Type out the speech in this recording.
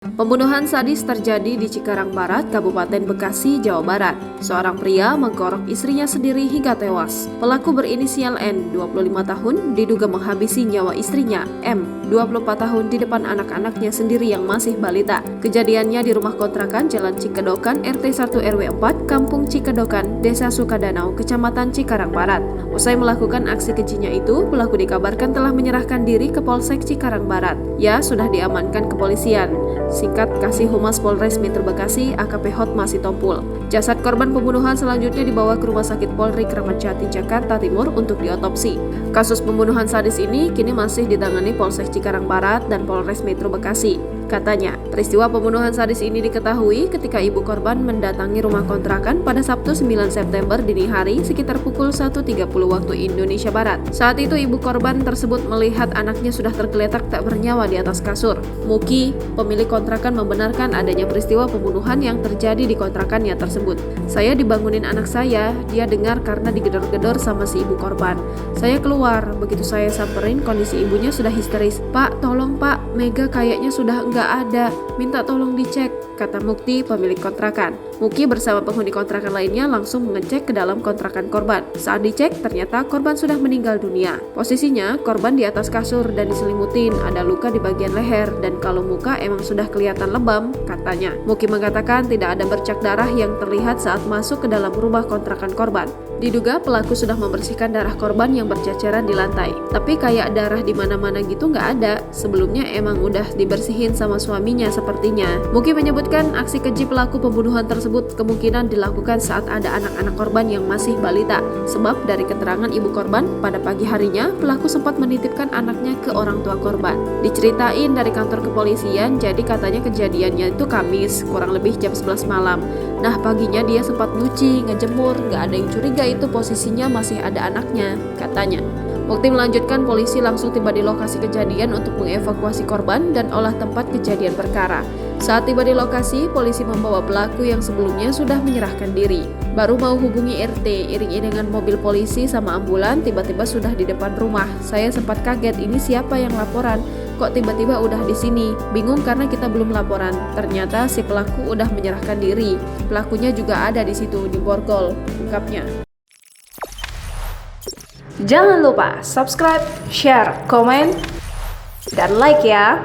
Pembunuhan sadis terjadi di Cikarang Barat, Kabupaten Bekasi, Jawa Barat. Seorang pria mengkorok istrinya sendiri hingga tewas. Pelaku berinisial N, 25 tahun, diduga menghabisi nyawa istrinya, M, 24 tahun, di depan anak-anaknya sendiri yang masih balita. Kejadiannya di rumah kontrakan Jalan Cikedokan, RT 1 RW 4, Kampung Cikedokan, Desa Sukadanau, Kecamatan Cikarang Barat. Usai melakukan aksi kejinya itu, pelaku dikabarkan telah menyerahkan diri ke Polsek Cikarang Barat. Ia sudah diamankan kepolisian. Singkat Kasih Humas Polres Metro Bekasi, AKP Hotma Sitompul. Jasad korban pembunuhan selanjutnya dibawa ke Rumah Sakit Polri Kramat Jati, Jakarta Timur untuk diotopsi. Kasus pembunuhan sadis ini kini masih ditangani Polsek Cikarang Barat dan Polres Metro Bekasi. Katanya, peristiwa pembunuhan sadis ini diketahui ketika ibu korban mendatangi rumah kontrakan pada Sabtu 9 September dini hari sekitar pukul 1.30 waktu Indonesia Barat. Saat itu ibu korban tersebut melihat anaknya sudah tergeletak tak bernyawa di atas kasur. Muki, pemilik kontrakan, membenarkan adanya peristiwa pembunuhan yang terjadi di kontrakannya tersebut. Saya dibangunin anak saya, dia dengar karena digedor-gedor sama si ibu korban. Saya keluar, begitu saya samperin kondisi ibunya sudah histeris. Pak, tolong pak, Mega kayaknya sudah enggak ada, minta tolong dicek, kata Mukti, pemilik kontrakan. Muki bersama penghuni kontrakan lainnya langsung mengecek ke dalam kontrakan korban. Saat dicek, ternyata korban sudah meninggal dunia. Posisinya, korban di atas kasur dan diselimutin, ada luka di bagian leher, dan kalau muka emang sudah kelihatan lebam, katanya. Muki mengatakan tidak ada bercak darah yang terlihat saat masuk ke dalam rumah kontrakan korban. Diduga pelaku sudah membersihkan darah korban yang berceceran di lantai. Tapi kayak darah di mana-mana gitu nggak ada. Sebelumnya emang udah dibersihin sama suaminya sepertinya. Muki menyebutkan aksi keji pelaku pembunuhan tersebut kemungkinan dilakukan saat ada anak-anak korban yang masih balita. Sebab dari keterangan ibu korban, pada pagi harinya pelaku sempat menitipkan anaknya ke orang tua korban. Diceritain dari kantor kepolisian, jadi katanya kejadiannya itu Kamis, kurang lebih jam 11 malam. Nah paginya dia sempat nyuci, ngejemur, nggak ada yang curiga itu posisinya masih ada anaknya, katanya. Mukti melanjutkan polisi langsung tiba di lokasi kejadian untuk mengevakuasi korban dan olah tempat kejadian perkara. Saat tiba di lokasi, polisi membawa pelaku yang sebelumnya sudah menyerahkan diri. Baru mau hubungi RT, iring-iringan mobil polisi sama ambulan tiba-tiba sudah di depan rumah. Saya sempat kaget, ini siapa yang laporan? Kok tiba-tiba udah di sini? Bingung karena kita belum laporan. Ternyata si pelaku udah menyerahkan diri. Pelakunya juga ada di situ di borgol, ungkapnya. Jangan lupa subscribe, share, komen, dan like ya.